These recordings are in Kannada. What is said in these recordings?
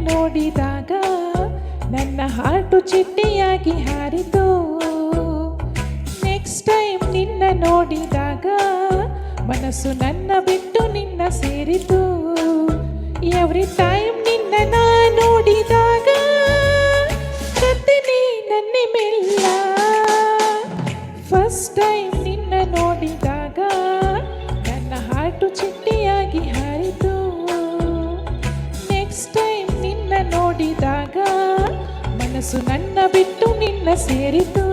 ನೋಡಿದಾಗ ನನ್ನ ಹಾರ್ಟು ಚಿಟ್ಟೆಯಾಗಿ ಹಾರಿತು. ನೆಕ್ಸ್ಟ್ ಟೈಮ್ ನಿನ್ನ ನೋಡಿದಾಗ ಮನಸ್ಸು ನನ್ನ ಬಿಟ್ಟು ನಿನ್ನ ಸೇರಿತು. ಎವ್ರಿ ಟೈಮ್ ನಿನ್ನ ನಾ ನೋಡಿದಾಗ ಕತ್ತನೆ ನನ್ನೆ ಮೆಲ್ಲ. ಫಸ್ಟ್ ಟೈಮ್ ನಿನ್ನ ನೋಡಿದಾಗ ನನ್ನ ಹಾರ್ಟು ಚಿಟ್ಟೆಯಾಗಿ ಹಾರಿತು. ನೆಕ್ಸ್ಟ್ ಟೈಮ್ ನಿನ್ನ ನೋಡಿದಾಗ ಮನಸ್ಸು ನನ್ನ ಬಿಟ್ಟು ನಿನ್ನ ಸೇರಿತು.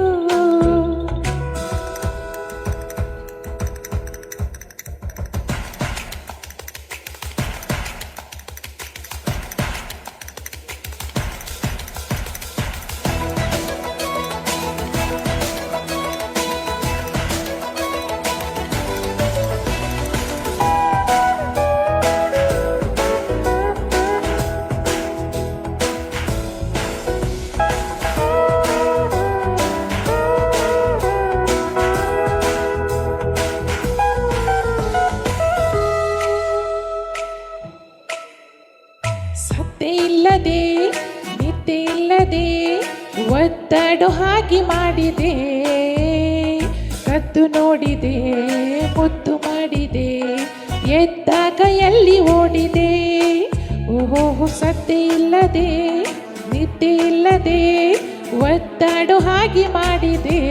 ಸತ್ತೆ ಇಲ್ಲದೆ ನಿದ್ದೆ ಇಲ್ಲದೆ ಒತ್ತಡ ಹಾಗೆ ಮಾಡಿದೆ. ಕದ್ದು ನೋಡಿದೆ ಮುದ್ದು ಮಾಡಿದೆ ಎದ್ದಾಗ ಎಲ್ಲಿ ಓಡಿದೆ. ಓಹೋ ಸತ್ತೆ ಇಲ್ಲದೆ ನಿದ್ದೆ ಇಲ್ಲದೆ ಒತ್ತಡ ಹಾಗೆ ಮಾಡಿದೆ.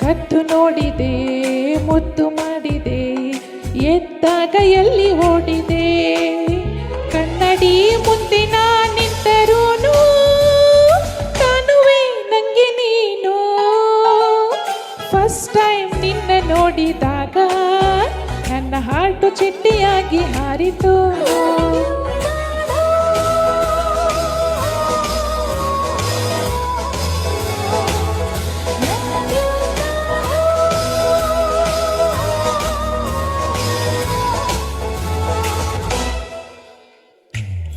ಕದ್ದು ನೋಡಿದೆ ಮುದ್ದು ಮಾಡಿದೆ ಎದ್ದಾಗ ಎಲ್ಲಿ ಓಡಿದೆ. ಕನ್ನಡಿ ಮುಂದೆ ನಾ ನಿಂತರೂನು ಕಾಣುವೆ ನಂಗೆ ನೀನು. ಫಸ್ಟ್ ಟೈಮ್ ನಿನ್ನ ನೋಡಿದಾಗ ನನ್ನ ಹಾರ್ಟು ಚಿಟ್ಟೆಯಾಗಿ ಹಾರಿತು.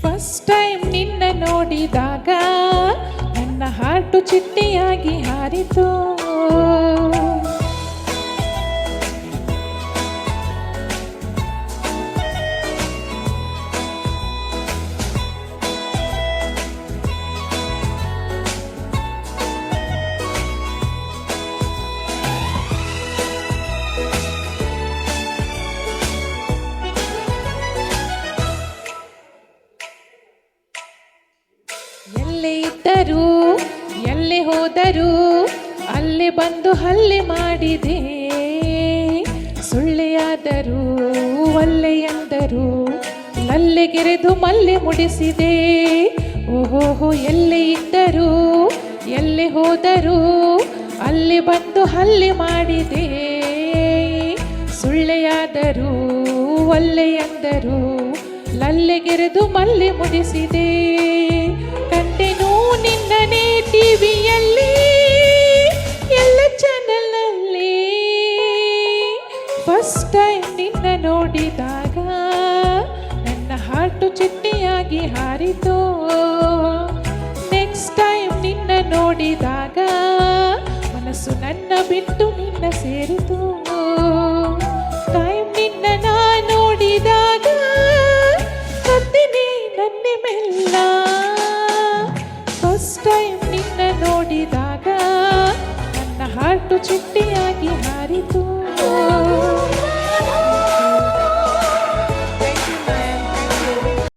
ಫಸ್ಟ್ ಟೈಮ್ ನಿನ್ನ ನೋಡಿದಾಗ ನನ್ನ ಹಾರ್ಟು ಚಿಟ್ಟೆಯಾಗಿ ಹಾರಿತು. ಎಲ್ಲೇ ಇದ್ದರೂ ಎಲ್ಲೇ ಹೋದರೂ ಅಲ್ಲೇ ಬಂದು ಹಲ್ಲೆ ಮಾಡಿದೆ. ಸುಳ್ಳೆಯಾದರೂ ಒಲ್ಲೆ ಎಂದರು ಲಲ್ಲೆಗೆರೆದು ಮಲ್ಲೆ ಮುಡಿಸಿದೆ. ಓಹೋ ಎಲ್ಲೇ ಇದ್ದರೂ ಎಲ್ಲೇ ಹೋದರೂ ಅಲ್ಲೇ ಬಂದು ಹಲ್ಲೆ ಮಾಡಿದೆ. ಸುಳ್ಳೆಯಾದರೂ ಒಲ್ಲೆ ಎಂದರು ಲಲ್ಲೆಗೆರೆದು ಮಲ್ಲೆ ಮುಡಿಸಿದೆ. ಕಂಡೆನು ನಿನ್ನನೇ ಟಿವಿಯಲ್ಲಿ ಎಲ್ಲ ಚಾನಲ್ನಲ್ಲಿ. ಫಸ್ಟ್ ಟೈಮ್ ನಿನ್ನ ನೋಡಿದಾಗ ನನ್ನ ಹಾರ್ಟು ಚಿಟ್ಟೆಯಾಗಿ ಹಾರಿತು. ನೆಕ್ಸ್ಟ್ ಟೈಮ್ ನಿನ್ನ ನೋಡಿದಾಗ ಮನಸ್ಸು ನನ್ನ ಬಿಟ್ಟು ನಿನ್ನ ಸೇರಿತು.